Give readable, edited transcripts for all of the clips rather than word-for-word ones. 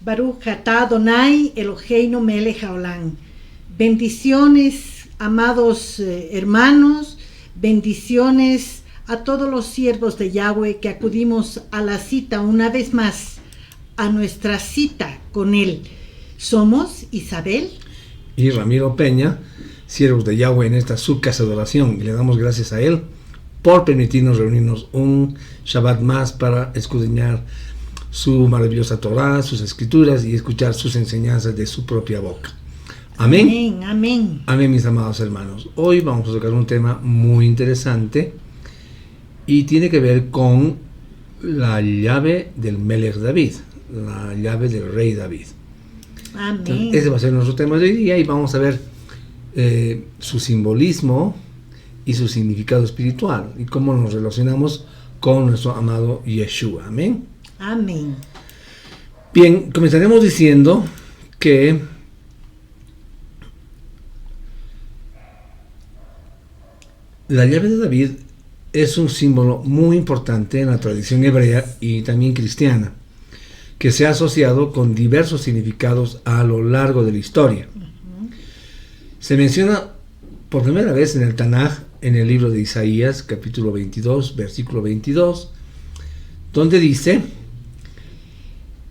Baruch atah Adonai Eloheinu melech haolam. Bendiciones, amados hermanos, bendiciones a todos los siervos de Yahweh que acudimos a la cita una vez más, a nuestra cita con Él. Somos Isabel y Ramiro Peña, siervos de Yahweh en esta su casa de oración, y le damos gracias a Él por permitirnos reunirnos un Shabbat más para escudriñar su maravillosa Torah, sus escrituras y escuchar sus enseñanzas de su propia boca. Amén. Amén, amén. Amén, mis amados hermanos. Hoy vamos a tocar un tema muy interesante y tiene que ver con la llave del Melech David, la llave del rey David. Amén. Entonces, ese va a ser nuestro tema de hoy día y vamos a ver su simbolismo y su significado espiritual y cómo nos relacionamos con nuestro amado Yeshua. Amén. Amén. Bien, comenzaremos diciendo que la llave de David es un símbolo muy importante en la tradición hebrea y también cristiana, que se ha asociado con diversos significados a lo largo de la historia. Se menciona por primera vez en el Tanaj, en el libro de Isaías, capítulo 22, versículo 22, donde dice: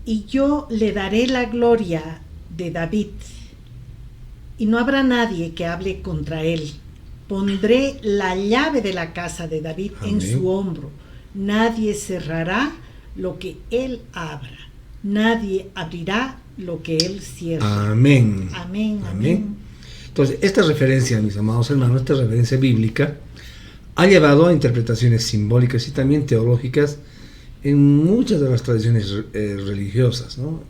Y yo le daré la gloria de David, y no habrá nadie que hable contra él. Pondré la llave de la casa de David en su hombro. Nadie cerrará lo que él abra. Nadie abrirá lo que él cierra. Amén. Amén, Amén. amén. Entonces, esta referencia, mis amados hermanos, esta referencia bíblica, ha llevado a interpretaciones simbólicas y también teológicas en muchas de las tradiciones religiosas, ¿no?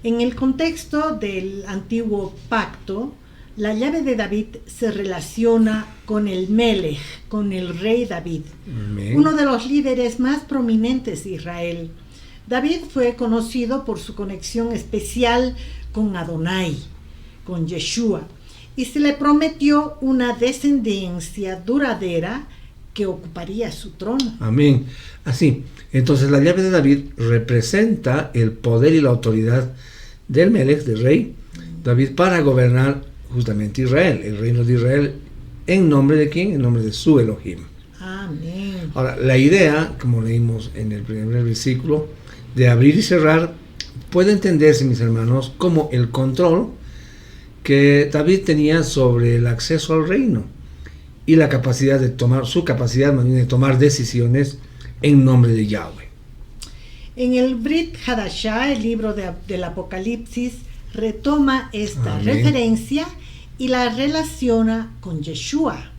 En el contexto del antiguo pacto, la llave de David se relaciona con el Melech, con el rey David, Amén. uno de los líderes más prominentes de Israel. David fue conocido por su conexión especial con Adonai, con Yeshua, y se le prometió una descendencia duradera que ocuparía su trono. Amén. Así, entonces la llave de David representa el poder y la autoridad del Melech, del rey David, para gobernar justamente Israel, el reino de Israel, ¿en nombre de quién? En nombre de su Elohim. Amén. Ahora, la idea, como leímos en el primer versículo, de abrir y cerrar, puede entenderse, mis hermanos, como el control que David tenía sobre el acceso al reino y la capacidad de tomar, su capacidad más bien de tomar decisiones en nombre de Yahweh. En el Brit Hadashah, el libro del Apocalipsis, retoma esta Amén. referencia y la relaciona con Yeshua.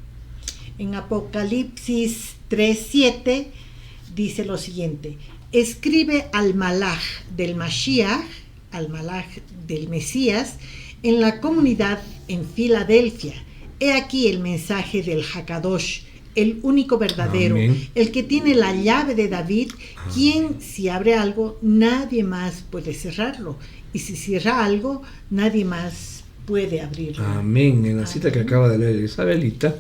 En Apocalipsis 3:7 dice lo siguiente: escribe al Malach del Mashiach, al Malach del Mesías, en la comunidad en Filadelfia. He aquí el mensaje del Hakadosh, el único verdadero, Amén. el que tiene la llave de David, quien si abre algo, nadie más puede cerrarlo, y si cierra algo, nadie más puede abrirlo. Amén. En la cita que acaba de leer Isabelita,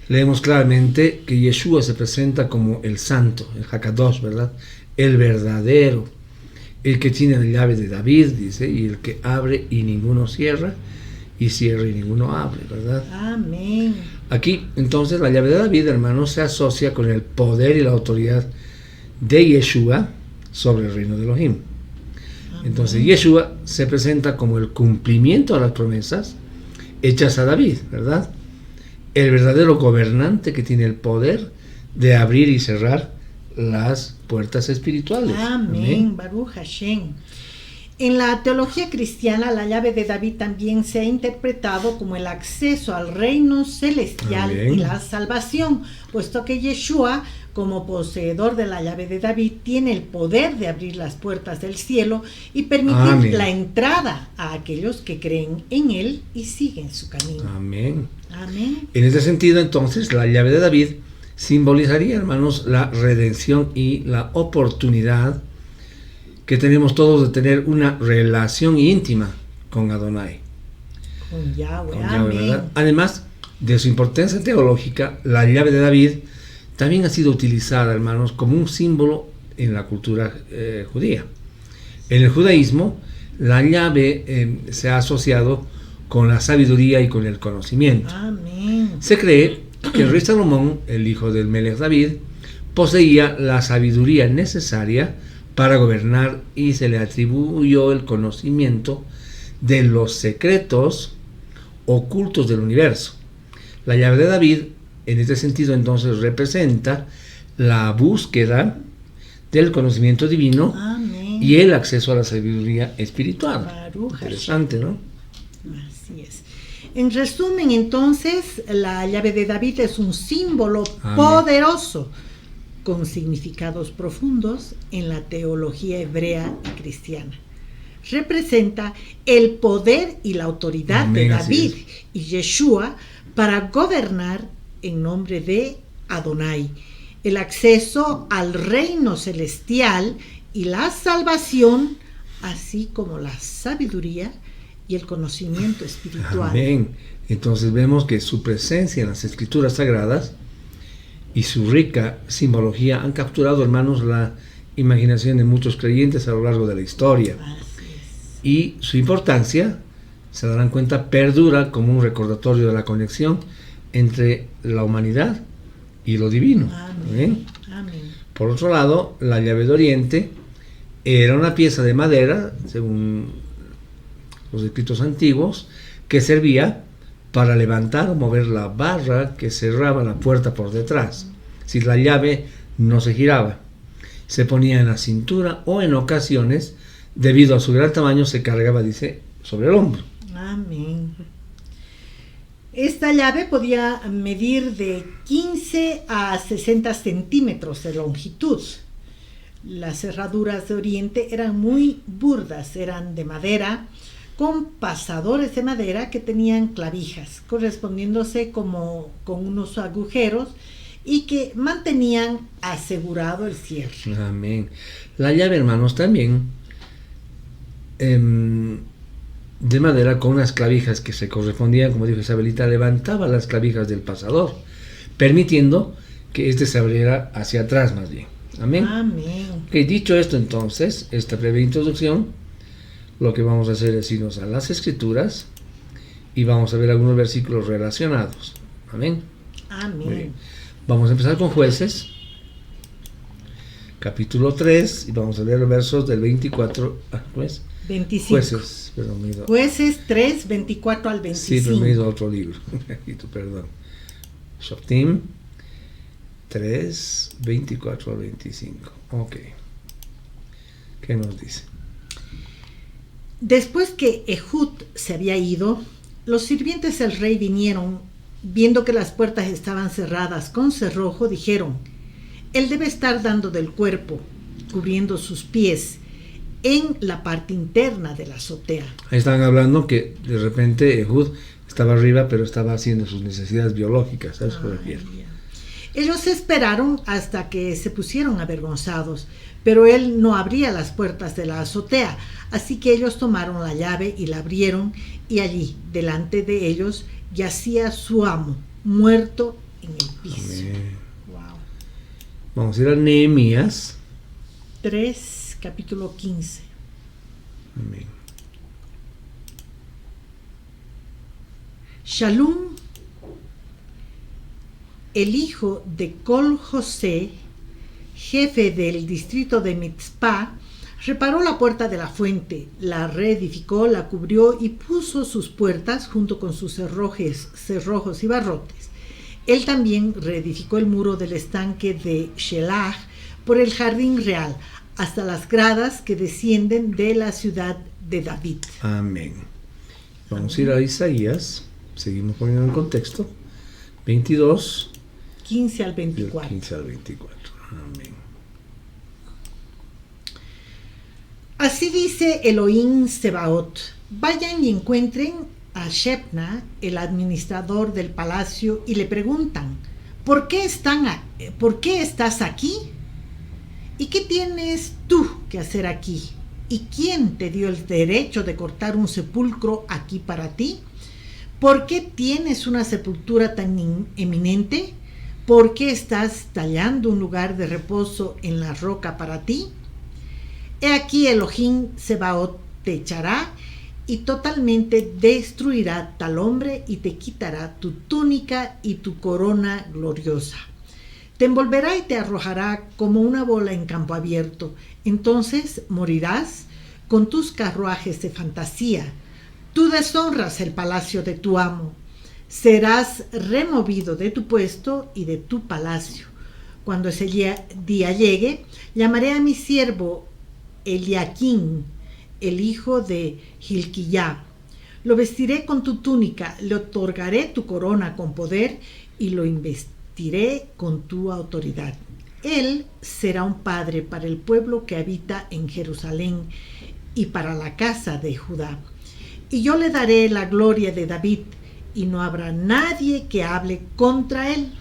leemos claramente que Yeshua se presenta como el santo, el Hakadosh, ¿verdad? El verdadero, el que tiene la llave de David, dice, y el que abre y ninguno cierra, y cierra y ninguno abre, ¿verdad? Amén. Aquí, entonces, la llave de David, hermanos, se asocia con el poder y la autoridad de Yeshua sobre el reino de Elohim. Entonces, Yeshua se presenta como el cumplimiento de las promesas hechas a David, ¿verdad? El verdadero gobernante que tiene el poder de abrir y cerrar las puertas espirituales. Amén. Baruch Hashem. En la teología cristiana, la llave de David también se ha interpretado como el acceso al reino celestial. Amén. Y la salvación, puesto que Yeshua, como poseedor de la llave de David, tiene el poder de abrir las puertas del cielo y permitir Amén. la entrada a aquellos que creen en él y siguen su camino. Amén. Amén. En ese sentido, entonces, la llave de David simbolizaría, hermanos, la redención y la oportunidad que tenemos todos de tener una relación íntima con Adonai. Con Yahweh. Con Yahweh, Amén. ¿verdad? Además de su importancia teológica, la llave de David también ha sido utilizada, hermanos, como un símbolo en la cultura judía. En el judaísmo, la llave se ha asociado con la sabiduría y con el conocimiento. Amén. Se cree que el rey Salomón, el hijo del Melech David, poseía la sabiduría necesaria para gobernar y se le atribuyó el conocimiento de los secretos ocultos del universo. La llave de David, en este sentido, entonces representa la búsqueda del conocimiento divino. Amén. Y el acceso a la sabiduría espiritual. Baruch Interesante, ¿no? Así es. En resumen, entonces, la llave de David es un símbolo Amén. poderoso con significados profundos en la teología hebrea y cristiana. Representa el poder y la autoridad Amén, de así David y Yeshua para gobernar en nombre de Adonai, el acceso al reino celestial y la salvación, así como la sabiduría y el conocimiento espiritual. Amén. Entonces vemos que su presencia en las escrituras sagradas y su rica simbología han capturado, hermanos, la imaginación de muchos creyentes a lo largo de la historia. Así es. Y su importancia, se darán cuenta, perdura como un recordatorio de la conexión entre la humanidad y lo divino. Amén. Amén. Por otro lado, la llave de Oriente era una pieza de madera, según los escritos antiguos, que servía para levantar o mover la barra que cerraba la puerta por detrás. Si la llave no se giraba, se ponía en la cintura o en ocasiones, debido a su gran tamaño, se cargaba, dice, sobre el hombro. Amén. Esta llave podía medir de 15 a 60 centímetros de longitud. Las cerraduras de Oriente eran muy burdas, eran de madera, con pasadores de madera que tenían clavijas, correspondiéndose como con unos agujeros y que mantenían asegurado el cierre. Amén. La llave, hermanos, también de madera con unas clavijas que se correspondían, como dijo Isabelita, levantaba las clavijas del pasador, permitiendo que éste se abriera hacia atrás más bien. Amén. Amén. Okay, dicho esto, entonces, esta breve introducción, lo que vamos a hacer es irnos a las Escrituras y vamos a ver algunos versículos relacionados. Amén. Amén. Vamos a empezar con Jueces, capítulo 3, y vamos a leer los versos del 24 pues, 25. Jueces, perdón, me he ido. Jueces 3, 24 al 25. Sí, pero me he ido a otro libro. Perdón. Shoftim 3, 24 al 25. Ok. ¿Qué nos dice? Después que Ehud se había ido, los sirvientes del rey vinieron, viendo que las puertas estaban cerradas con cerrojo, dijeron: él debe estar dando del cuerpo, cubriendo sus pies, en la parte interna de la azotea. Ahí estaban hablando que de repente Ehud estaba arriba, pero estaba haciendo sus necesidades biológicas. ¿Sabes por qué? Ellos esperaron hasta que se pusieron avergonzados, pero él no abría las puertas de la azotea, así que ellos tomaron la llave y la abrieron, y allí, delante de ellos, yacía su amo, muerto en el piso. Amén. Wow. Vamos a ir a Nehemías 3, capítulo 15. Amén. Shalom, el hijo de Col José, jefe del distrito de Mitzpah, reparó la puerta de la fuente, la reedificó, la cubrió y puso sus puertas junto con sus cerrojos y barrotes. Él también reedificó el muro del estanque de Shelah por el jardín real, hasta las gradas que descienden de la ciudad de David. Amén. Vamos a ir a Isaías, seguimos poniendo en contexto, 22, 15 al 24. 15 al 24. Amén. Así dice Elohim Sebaot: vayan y encuentren a Shebna, el administrador del palacio, y le preguntan: ¿por qué estás aquí? ¿Y qué tienes tú que hacer aquí? ¿Y quién te dio el derecho de cortar un sepulcro aquí para ti? ¿Por qué tienes una sepultura tan eminente? ¿Por qué estás tallando un lugar de reposo en la roca para ti? He aquí Elohim Sebaot te echará y totalmente destruirá tal hombre y te quitará tu túnica y tu corona gloriosa. Te envolverá y te arrojará como una bola en campo abierto. Entonces morirás con tus carruajes de fantasía. Tú deshonras el palacio de tu amo. Serás removido de tu puesto y de tu palacio. Cuando ese día llegue, llamaré a mi siervo Eliaquín, el hijo de Hilquiyá. Lo vestiré con tu túnica, le otorgaré tu corona con poder y lo investiré con tu autoridad. Él será un padre para el pueblo que habita en Jerusalén y para la casa de Judá. Y yo le daré la gloria de David, y no habrá nadie que hable contra él.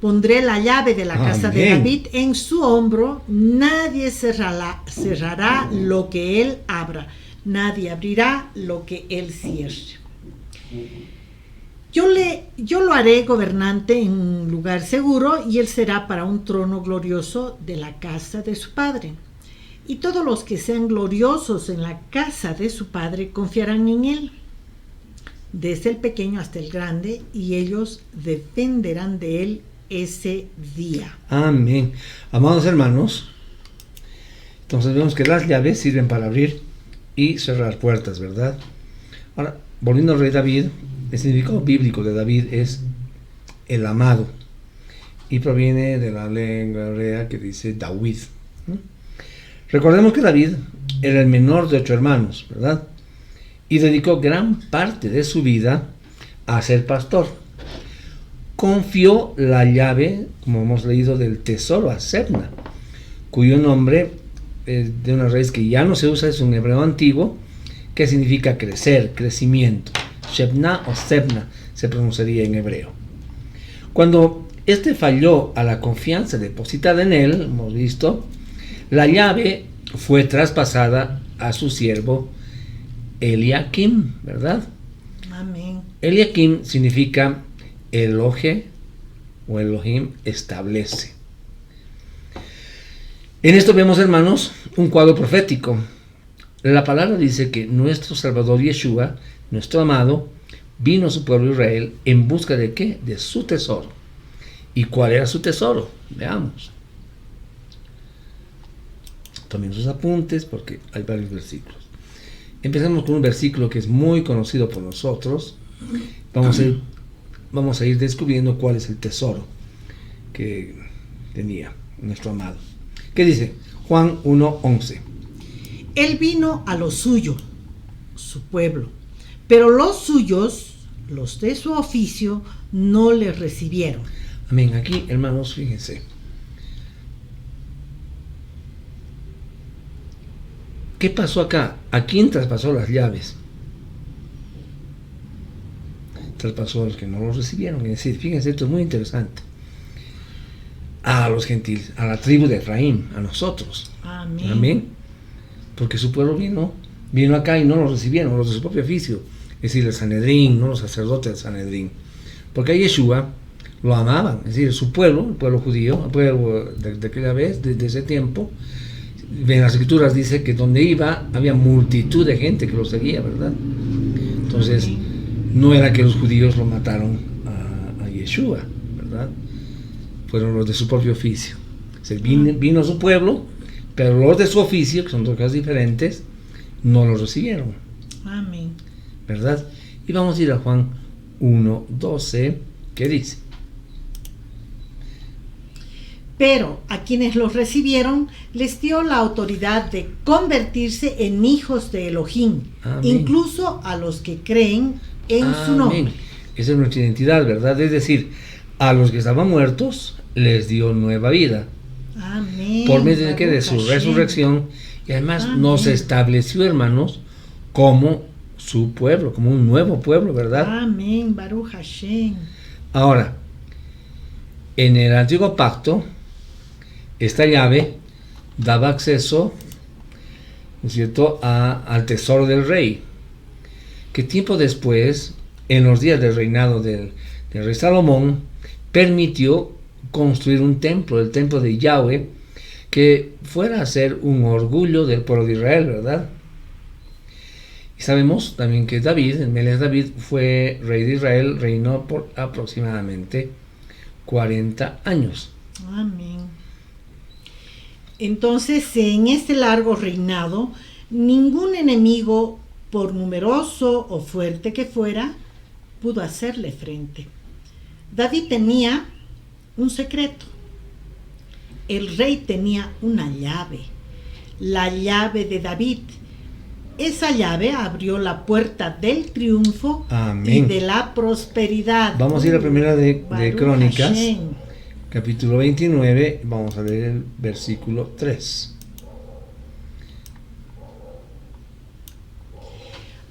Pondré la llave de la casa de David en su hombro, nadie cerrará lo que él abra, nadie abrirá lo que él cierre. Yo lo haré gobernante en un lugar seguro, y él será para un trono glorioso de la casa de su padre. Y todos los que sean gloriosos en la casa de su padre confiarán en él, desde el pequeño hasta el grande, y ellos dependerán de él ese día. Amén. Amados hermanos, entonces vemos que las llaves sirven para abrir y cerrar puertas, ¿verdad? Ahora, volviendo al rey David, el significado bíblico de David es el amado, y proviene de la lengua hebrea que dice David. Recordemos que David era el menor de 8 hermanos, ¿verdad? Y dedicó gran parte de su vida a ser pastor. Confió la llave, como hemos leído, del tesoro a Sebna, cuyo nombre de una raíz que ya no se usa, es un hebreo antiguo, que significa crecer, crecimiento. Shebna o Sebna se pronunciaría en hebreo. Cuando este falló a la confianza depositada en él, hemos visto, la llave fue traspasada a su siervo Eliaquim, ¿verdad? Amén. Eliaquim significa Elohe o Elohim establece. En esto vemos, hermanos, un cuadro profético. La palabra dice que nuestro Salvador Yeshua, nuestro amado, vino a su pueblo Israel en busca de ¿qué? De su tesoro. ¿Y cuál era su tesoro? Veamos. Tomen sus apuntes porque hay varios versículos. Empezamos con un versículo que es muy conocido por nosotros. Vamos a ir descubriendo cuál es el tesoro que tenía nuestro amado. ¿Qué dice? Juan 1:11. Él vino a lo suyo, su pueblo, pero los suyos, los de su oficio, no le recibieron. Amén. Aquí, hermanos, fíjense. ¿Qué pasó acá? ¿A quién traspasó las llaves? Traspasó a los que no los recibieron. Es decir, fíjense, esto es muy interesante. A los gentiles, a la tribu de Efraín, a nosotros. Amén. Amén. Porque su pueblo vino acá y no los recibieron, los de su propio oficio. Es decir, el Sanedrín, no los sacerdotes del Sanedrín. Porque a Yeshua lo amaban. Es decir, su pueblo, el pueblo judío, el pueblo de aquella vez, desde ese tiempo. En las escrituras dice que donde iba había multitud de gente que lo seguía, ¿verdad? Entonces, no era que los judíos lo mataron a Yeshua, ¿verdad? Fueron los de su propio oficio. O sea, vino a su pueblo, pero los de su oficio, que son dos cosas diferentes, no lo recibieron. Amén. ¿Verdad? Y vamos a ir a Juan 1:12, que dice: Pero a quienes los recibieron les dio la autoridad de convertirse en hijos de Elohim, Amén. incluso a los que creen en su nombre. Esa es nuestra identidad, ¿verdad? Es decir, a los que estaban muertos les dio nueva vida. Amén. Por medio de, de su resurrección, y además nos estableció, hermanos, como su pueblo, como un nuevo pueblo, ¿verdad? Amén, Baruch Hashem. Ahora, en el antiguo pacto, esta llave daba acceso, ¿no es cierto?, al tesoro del rey, que tiempo después, en los días del reinado del rey Salomón, permitió construir un templo, el templo de Yahweh, que fuera a ser un orgullo del pueblo de Israel, ¿verdad? Y sabemos también que David, el Melech David, fue rey de Israel, reinó por aproximadamente 40 años. Amén. Entonces, en este largo reinado, ningún enemigo, por numeroso o fuerte que fuera, pudo hacerle frente. David tenía un secreto. El rey tenía una llave, la llave de David. Esa llave abrió la puerta del triunfo. Amén. Y de la prosperidad. Vamos a ir a la primera de Crónicas, Hashem. capítulo 29, vamos a leer el versículo 3.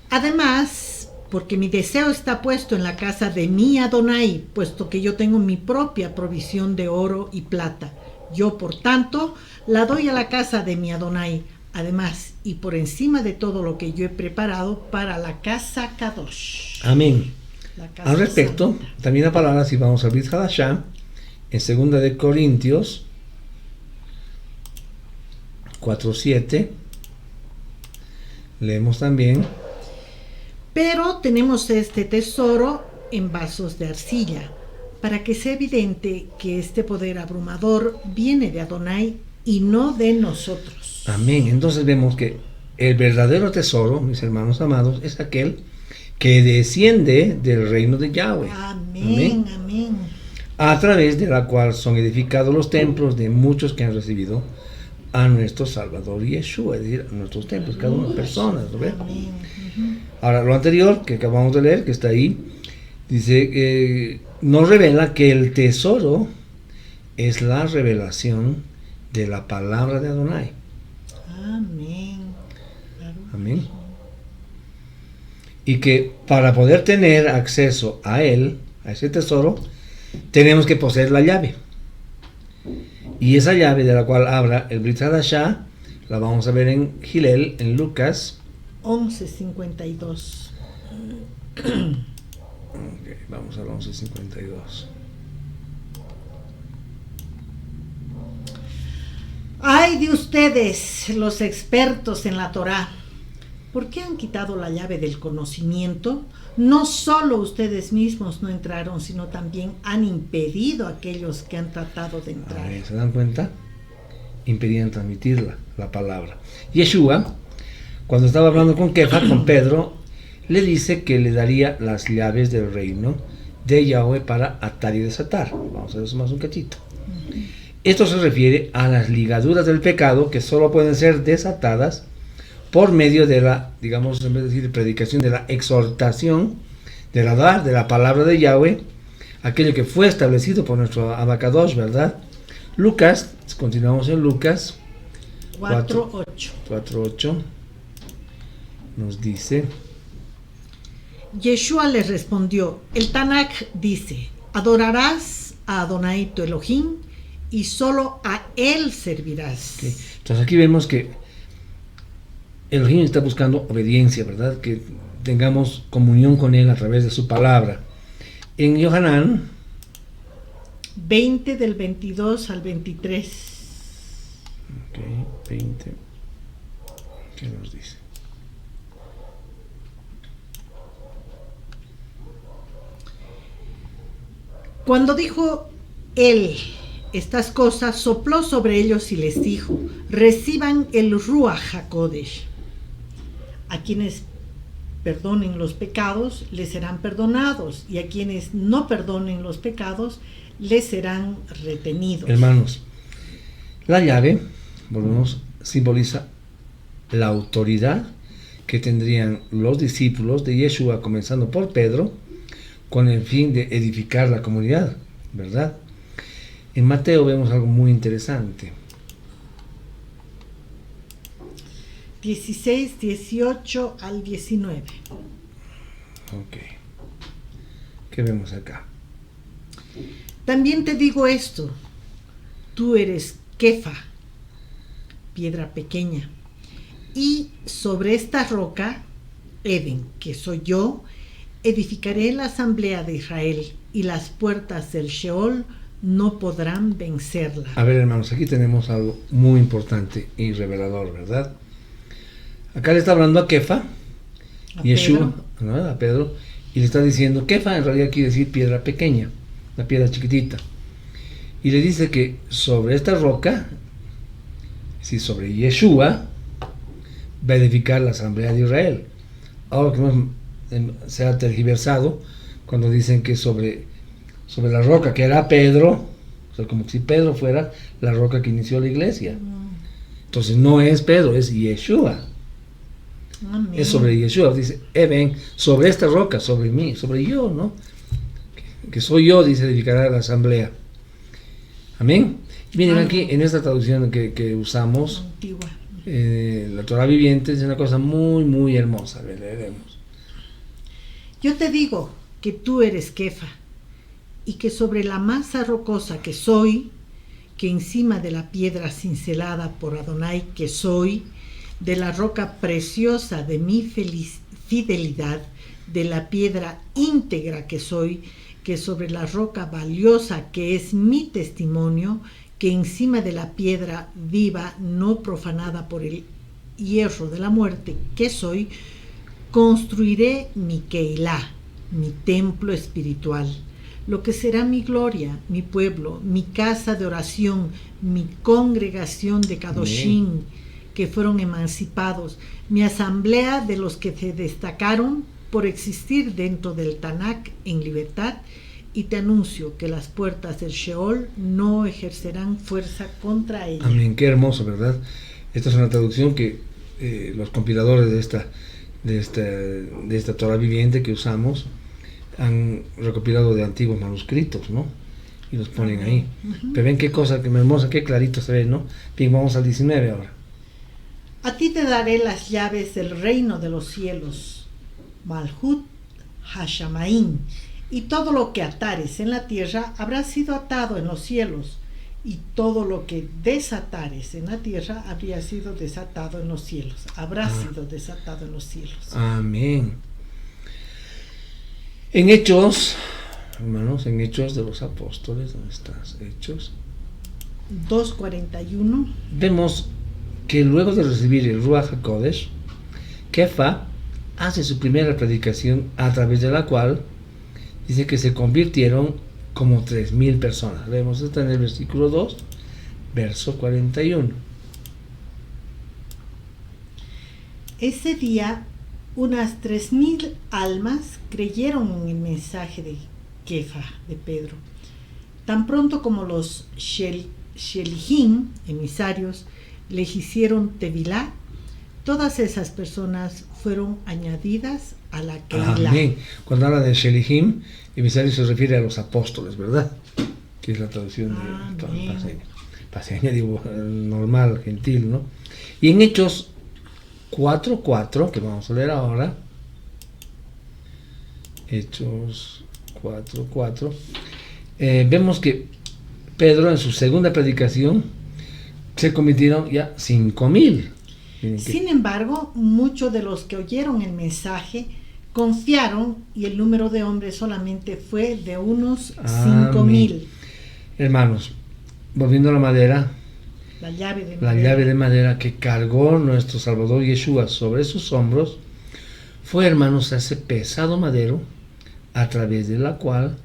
Además, porque mi deseo está puesto en la casa de mi Adonai, puesto que yo tengo mi propia provisión de oro y plata. Yo, por tanto, la doy a la casa de mi Adonai. Además, y por encima de todo lo que yo he preparado para la casa Kadosh. Amén. La casa Al respecto, santa. también la palabra, si vamos a Brit Hadashah, en 2 de Corintios 4:7, leemos también: Pero tenemos este tesoro en vasos de arcilla, para que sea evidente que este poder abrumador viene de Adonai y no de nosotros. amén. Entonces vemos que el verdadero tesoro, mis hermanos amados, es aquel que desciende del reino de Yahweh. Amén, amén. A través de la cual son edificados los templos de muchos que han recibido a nuestro Salvador Yeshua, es decir, a nuestros templos, cada una persona, ¿no ve? Amén. Ahora, lo anterior que acabamos de leer, que está ahí, dice, nos revela que el tesoro es la revelación de la palabra de Adonai. Amén. Amén. Y que para poder tener acceso a él, a ese tesoro, tenemos que poseer la llave. Y esa llave de la cual habla el Brit Hadashah, la vamos a ver en Gilel, en Lucas 11:52. Okay, vamos al 11:52. Ay de ustedes, los expertos en la Torá, ¿por qué han quitado la llave del conocimiento? No solo ustedes mismos no entraron, sino también han impedido a aquellos que han tratado de entrar. ¿Se dan cuenta? Impedían transmitir la palabra. Yeshua, cuando estaba hablando con Kefa, con Pedro, le dice que le daría las llaves del reino de Yahweh para atar y desatar. Vamos a ver eso más un cachito. Esto se refiere a las ligaduras del pecado que solo pueden ser desatadas por medio de la, digamos, en vez de decir predicación, de la exhortación, de la palabra de Yahweh, aquello que fue establecido por nuestro Abacadosh, ¿verdad? Lucas, continuamos en Lucas 4:8. 4:8, nos dice: Yeshua les respondió, el Tanakh dice, adorarás a Adonai tu Elohim y solo a él servirás. Okay. Entonces aquí vemos que Elohim está buscando obediencia, ¿verdad? Que tengamos comunión con él a través de su palabra. En Yohanan 20 del 22 al 23. Ok, 20. ¿Qué nos dice? Cuando dijo él estas cosas, sopló sobre ellos y les dijo, reciban el Ruach HaKodesh. A quienes perdonen los pecados, les serán perdonados, y a quienes no perdonen los pecados, les serán retenidos. Hermanos, la llave, volvemos, simboliza la autoridad que tendrían los discípulos de Yeshua, comenzando por Pedro, con el fin de edificar la comunidad, ¿verdad? En Mateo vemos algo muy interesante. 16, 18 al 19. Ok. ¿Qué vemos acá? También te digo esto, tú eres Kefa, piedra pequeña, y sobre esta roca, Eden, que soy yo, edificaré la asamblea de Israel, y las puertas del Sheol no podrán vencerla. A ver, hermanos, aquí tenemos algo muy importante y revelador, ¿verdad? Acá le está hablando a Kefa, A Yeshua, Pedro. ¿no? A Pedro, y le está diciendo, Kefa en realidad quiere decir piedra pequeña, una piedra chiquitita. Y le dice que sobre esta roca, sí, sobre Yeshua, va a edificar la Asamblea de Israel. Ahora que se ha tergiversado cuando dicen que sobre la roca que era Pedro, o sea, como si Pedro fuera la roca que inició la iglesia. Entonces no es Pedro, es Yeshua. Amén. Es sobre Yeshua. Dice, ven, sobre esta roca, sobre mí, sobre yo, ¿no? Que soy yo, dice, edificará la asamblea. Amén. Y miren, Amén. aquí en esta traducción que usamos, Antigua. la Torah viviente, es una cosa muy, muy hermosa. A ver, leeremos. Yo te digo que tú eres Kefa, y que sobre la masa rocosa que soy, que encima de la piedra cincelada por Adonai que soy, de la roca preciosa de mi fidelidad, de la piedra íntegra que soy, que sobre la roca valiosa que es mi testimonio, que encima de la piedra viva no profanada por el hierro de la muerte que soy, construiré mi Keilah, mi templo espiritual, lo que será mi gloria, mi pueblo, mi casa de oración, mi congregación de Kadoshim, que fueron emancipados, mi asamblea de los que se destacaron por existir dentro del Tanakh en libertad, y te anuncio que las puertas del Sheol no ejercerán fuerza contra ella. Amén, qué hermoso, ¿verdad? Esta es una traducción que los compiladores de esta Torah viviente que usamos han recopilado de antiguos manuscritos, ¿no? Y los ponen ahí. Pero ven qué cosa, qué hermosa, qué clarito se ve, ¿no? Bien, vamos al 19 ahora. A ti te daré las llaves del reino de los cielos, Malhut Hashamaim, y todo lo que atares en la tierra habrá sido atado en los cielos, y todo lo que desatares en la tierra habría sido desatado en los cielos, habrá sido desatado en los cielos. Amén. En Hechos, hermanos, en Hechos de los Apóstoles, ¿dónde estás? Hechos 2:41. Vemos que luego de recibir el Ruach HaKodesh, Kefa hace su primera predicación, a través de la cual dice que se convirtieron como 3,000 personas. Vemos esto en el versículo 2, verso 41. Ese día unas 3,000 almas creyeron en el mensaje de Kefa, de Pedro. Tan pronto como los Shelihim, emisarios, les hicieron Tevilá, todas esas personas fueron añadidas a la Keilah. Amén. Cuando habla de Shelihim, emisario se refiere a los apóstoles, ¿verdad? Que es la traducción de paseña, digo, normal, gentil, ¿no? Y en Hechos 4:4, que vamos a leer ahora, Hechos 4:4, vemos que Pedro en su segunda predicación se convirtieron ya 5,000. Sin embargo, muchos de los que oyeron el mensaje confiaron, y el número de hombres solamente fue de unos 5,000. Hermanos, volviendo a la madera, La llave de madera que cargó nuestro Salvador Yeshua sobre sus hombros fue, hermanos, ese pesado madero a través de la cual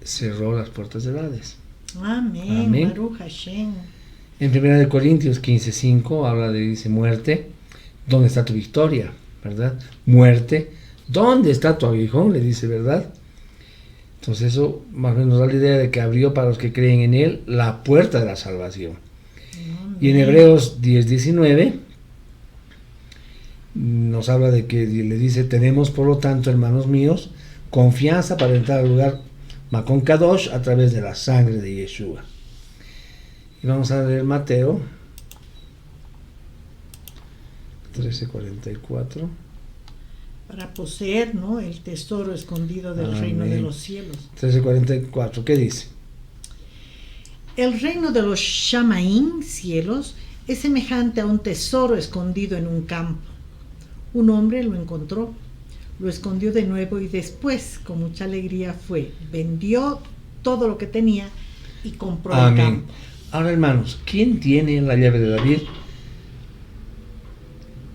cerró las puertas del Hades. Amén. Amén. Baruch Hashem. En 1 Corintios 15:5 habla de, dice, muerte, ¿dónde está tu victoria? ¿Verdad? Muerte, ¿dónde está tu aguijón? Le dice, ¿verdad? Entonces eso más o menos nos da la idea de que abrió para los que creen en él la puerta de la salvación. Amén. Y en Hebreos 10:19 nos habla de que le dice, tenemos por lo tanto, hermanos míos, confianza para entrar al lugar Makon Kadosh a través de la sangre de Yeshua. Y vamos a leer Mateo 13:44. Para poseer, ¿no?, el tesoro escondido del reino de los cielos. 13:44, ¿qué dice? El reino de los Shamaim, cielos, es semejante a un tesoro escondido en un campo. Un hombre lo encontró, lo escondió de nuevo y después, con mucha alegría, vendió todo lo que tenía y compró el Amén. campo. Ahora, hermanos, ¿quién tiene la llave de David?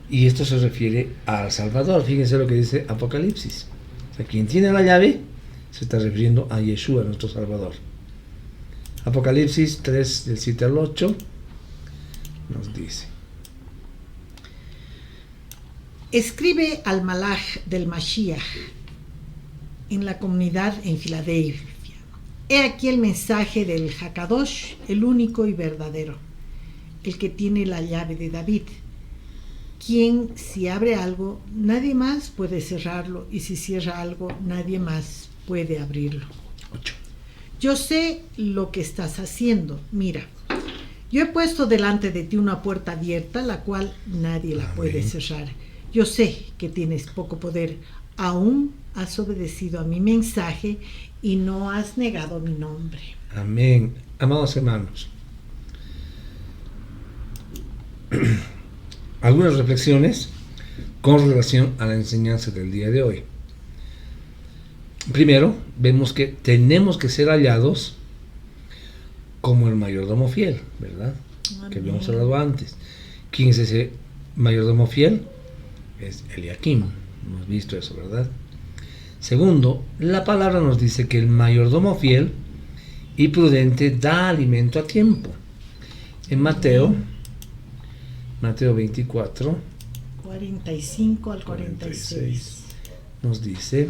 Y esto se refiere al Salvador. Fíjense lo que dice Apocalipsis. O sea, quien tiene la llave se está refiriendo a Yeshua, nuestro Salvador. Apocalipsis 3, del 7 al 8, nos dice: Escribe al Malaj del Mashiach en la comunidad en Filadelfia. He aquí el mensaje del Hakadosh, el único y verdadero, el que tiene la llave de David, quien si abre algo, nadie más puede cerrarlo, y si cierra algo, nadie más puede abrirlo. 8. Yo sé lo que estás haciendo. Mira, yo he puesto delante de ti una puerta abierta, la cual nadie la puede cerrar. Yo sé que tienes poco poder, aún has obedecido a mi mensaje y no has negado mi nombre. Amén. Amados hermanos, algunas reflexiones con relación a la enseñanza del día de hoy. Primero, vemos que tenemos que ser hallados como el mayordomo fiel, ¿verdad? Amén. Que habíamos hablado antes. ¿Quién es ese mayordomo fiel? Es Eliakim. Hemos visto eso, ¿verdad? Segundo, la palabra nos dice que el mayordomo fiel y prudente da alimento a tiempo. En Mateo 24, 45 al 46, nos dice: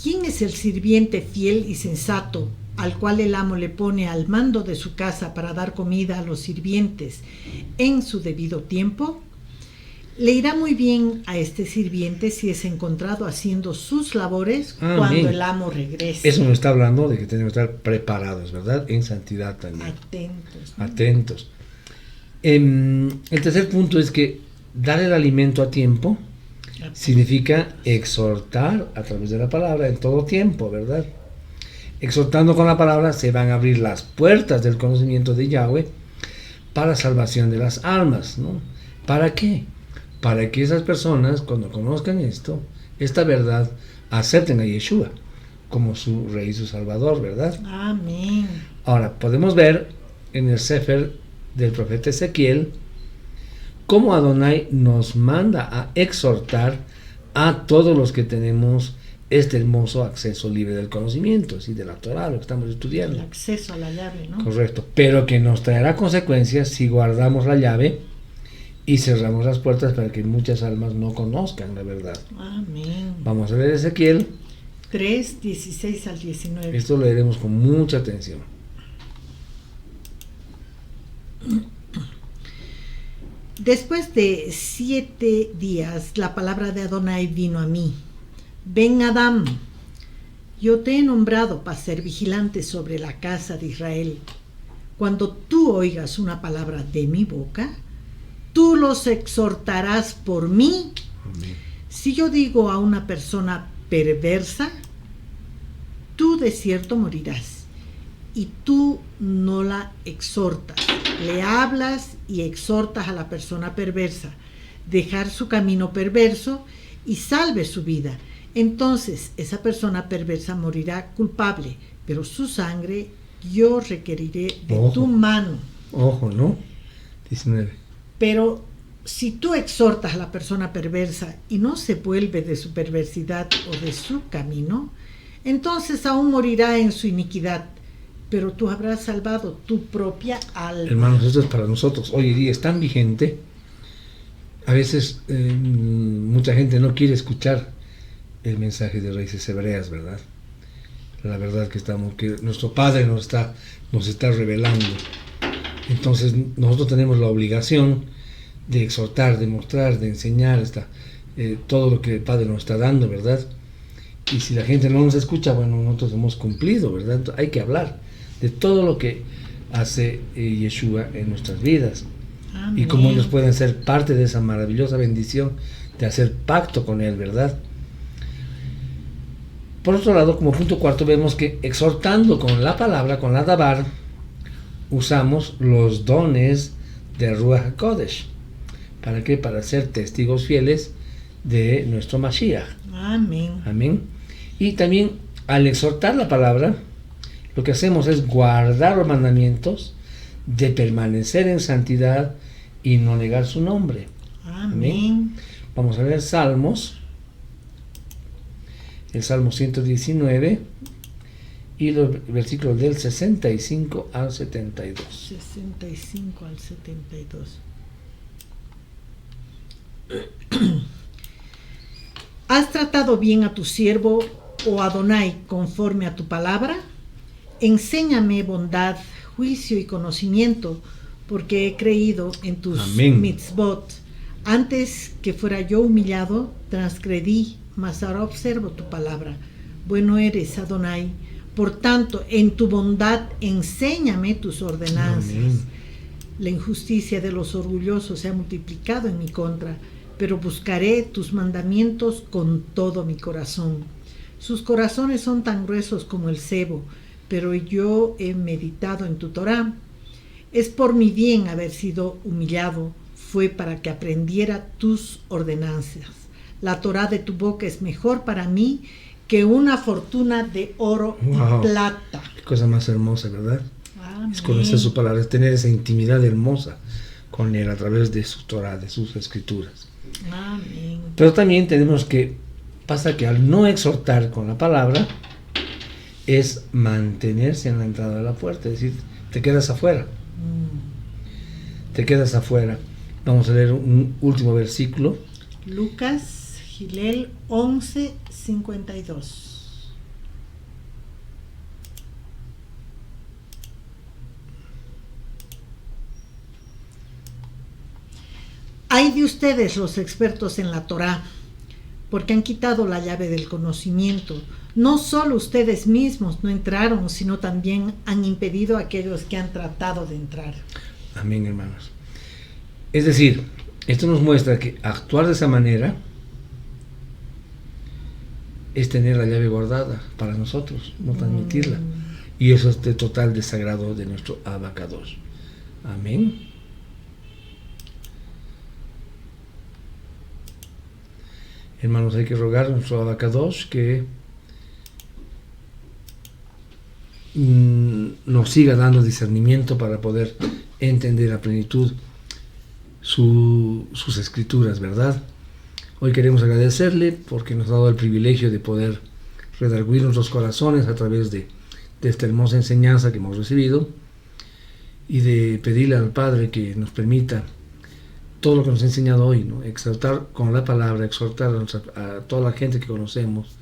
¿quién es el sirviente fiel y sensato al cual el amo le pone al mando de su casa para dar comida a los sirvientes en su debido tiempo? Le irá muy bien a este sirviente si es encontrado haciendo sus labores cuando el amo regrese. Eso nos está hablando de que tenemos que estar preparados, ¿verdad? En santidad también. Atentos, ¿no? Atentos. El tercer punto es que dar el alimento a tiempo significa exhortar a través de la palabra en todo tiempo, ¿verdad? Exhortando con la palabra se van a abrir las puertas del conocimiento de Yahweh para salvación de las almas, ¿no? ¿Para qué? Para que esas personas, cuando conozcan esta verdad, acepten a Yeshua como su Rey y su Salvador, ¿verdad? Amén. Ahora, podemos ver en el Sefer del profeta Ezequiel cómo Adonai nos manda a exhortar a todos los que tenemos este hermoso acceso libre del conocimiento, ¿sí? De la Torah, lo que estamos estudiando. El acceso a la llave, ¿no? Correcto, pero que nos traerá consecuencias si guardamos la llave y cerramos las puertas para que muchas almas no conozcan la verdad. Amén. Vamos a leer Ezequiel 3, 16 al 19. Esto lo leeremos con mucha atención. Después de 7 días, la palabra de Adonai vino a mí. Ven, Adam, yo te he nombrado para ser vigilante sobre la casa de Israel. Cuando tú oigas una palabra de mi boca, tú los exhortarás por mí. Amén. Si yo digo a una persona perversa, tú de cierto morirás, y tú no la exhortas. Le hablas y exhortas a la persona perversa, dejar su camino perverso y salve su vida. Entonces esa persona perversa morirá culpable, pero su sangre yo requeriré de tu mano. Ojo, ¿no? 19. Pero si tú exhortas a la persona perversa y no se vuelve de su perversidad o de su camino, entonces aún morirá en su iniquidad, pero tú habrás salvado tu propia alma. Hermanos, esto es para nosotros. Hoy en día es tan vigente. A veces mucha gente no quiere escuchar el mensaje de raíces hebreas, ¿verdad? La verdad que nuestro Padre nos está revelando. Entonces nosotros tenemos la obligación de exhortar, de mostrar, de enseñar todo lo que el Padre nos está dando, ¿verdad? Y si la gente no nos escucha, bueno, nosotros hemos cumplido, ¿verdad? Entonces, hay que hablar de todo lo que hace Yeshua en nuestras vidas. Amén. Y cómo ellos pueden ser parte de esa maravillosa bendición de hacer pacto con Él, ¿verdad? Por otro lado, como punto cuarto, vemos que exhortando con la palabra, con la Dabar, usamos los dones de Ruach HaKodesh. ¿Para qué? Para ser testigos fieles de nuestro Mashiach. Amén. Amén. Y también al exhortar la palabra, lo que hacemos es guardar los mandamientos, de permanecer en santidad y no negar su nombre. Amén. Vamos a ver Salmos, el Salmo 119 y los versículos del 65 al 72. 65 al 72. ¿Has tratado bien a tu siervo, oh Adonai, conforme a tu palabra? Enséñame bondad, juicio y conocimiento, porque he creído en tus Amén. mitzvot. Antes que fuera yo humillado, transgredí, mas ahora observo tu palabra. Bueno eres, Adonai. Por tanto, en tu bondad enséñame tus ordenanzas. Amén. La injusticia de los orgullosos se ha multiplicado en mi contra, pero buscaré tus mandamientos con todo mi corazón. Sus corazones son tan gruesos como el sebo, pero yo he meditado en tu Torá. Es por mi bien haber sido humillado, fue para que aprendiera tus ordenanzas. La Torá de tu boca es mejor para mí que una fortuna de oro Wow. y plata. Qué cosa más hermosa, ¿verdad? Amén. Es conocer su palabra, es tener esa intimidad hermosa con Él a través de su Torah, de sus escrituras. Amén. Pero también tenemos que, pasa que al no exhortar con la palabra, es mantenerse en la entrada de la puerta, es decir, te quedas afuera, te quedas afuera. Vamos a leer un último versículo. Lucas, Gilel 11:52. Hay de ustedes los expertos en la Torá, porque han quitado la llave del conocimiento. No solo ustedes mismos no entraron, sino también han impedido a aquellos que han tratado de entrar. Amén, hermanos. Es decir, esto nos muestra que actuar de esa manera es tener la llave guardada para nosotros, no transmitirla. Y eso es de total desagrado de nuestro Abacados. Amén. Hermanos, hay que rogar a nuestro Abacados que nos siga dando discernimiento para poder entender a plenitud sus escrituras, ¿verdad? Hoy queremos agradecerle porque nos ha dado el privilegio de poder redarguir nuestros corazones a través de esta hermosa enseñanza que hemos recibido y de pedirle al Padre que nos permita todo lo que nos ha enseñado hoy, ¿no? Exhortar con la palabra, exhortar a toda la gente que conocemos,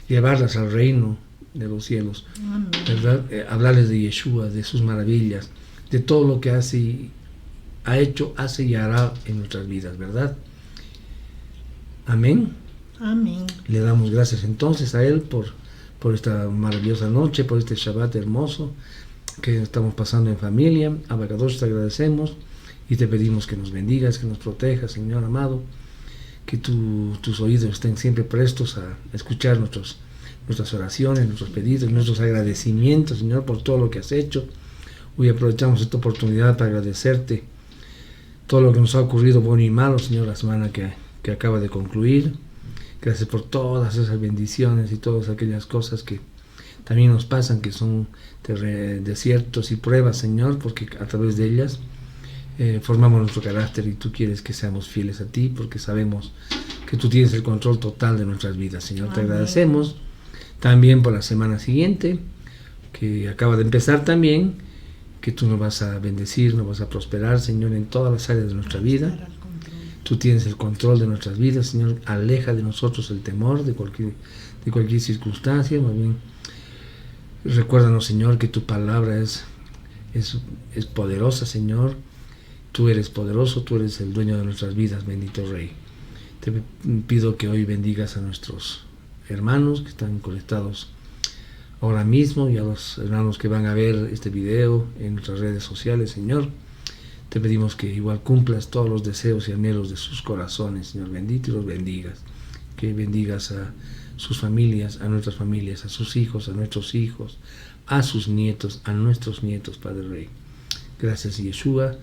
llevarlas al reino de los cielos, ¿verdad? Hablarles de Yeshua, de sus maravillas, de todo lo que ha hecho, hace y hará en nuestras vidas, ¿verdad? Amén. Amén. Le damos gracias entonces a Él por esta maravillosa noche, por este Shabbat hermoso que estamos pasando en familia. Abacados, te agradecemos y te pedimos que nos bendigas, que nos protejas, Señor amado, que tus oídos estén siempre prestos a escuchar nuestras oraciones, nuestros pedidos, nuestros agradecimientos, Señor, por todo lo que has hecho. Hoy aprovechamos esta oportunidad para agradecerte todo lo que nos ha ocurrido, bueno y malo, Señor, la semana que acaba de concluir. Gracias por todas esas bendiciones y todas aquellas cosas que también nos pasan, que son desiertos y pruebas, Señor, porque a través de ellas formamos nuestro carácter y tú quieres que seamos fieles a ti, porque sabemos que tú tienes el control total de nuestras vidas, Señor. Te agradecemos también por la semana siguiente, que acaba de empezar también, que tú nos vas a bendecir, nos vas a prosperar, Señor, en todas las áreas de nuestra vida. Tú tienes el control de nuestras vidas, Señor. Aleja de nosotros el temor de cualquier circunstancia. Más bien, recuérdanos, Señor, que tu palabra es poderosa, Señor. Tú eres poderoso, tú eres el dueño de nuestras vidas, bendito Rey. Te pido que hoy bendigas a nuestros hermanos que están conectados ahora mismo y a los hermanos que van a ver este video en nuestras redes sociales, Señor. Te pedimos que igual cumplas todos los deseos y anhelos de sus corazones, Señor bendito, y los bendigas. Que bendigas a sus familias, a nuestras familias, a sus hijos, a nuestros hijos, a sus nietos, a nuestros nietos, Padre Rey. Gracias, Yeshua.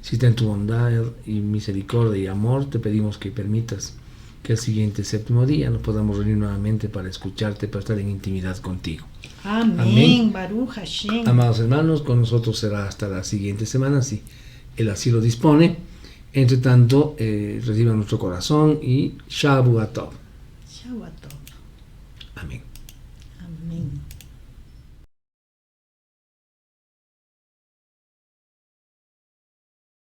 Si está en tu bondad y misericordia y amor, te pedimos que permitas que el siguiente séptimo día nos podamos reunir nuevamente para escucharte, para estar en intimidad contigo. Amén. Amén. Baruch Hashem. Amados hermanos, con nosotros será hasta la siguiente semana, si Él así lo dispone. Entre tanto, reciban nuestro corazón y Shavuot Tov. Shavuot Tov. Amén.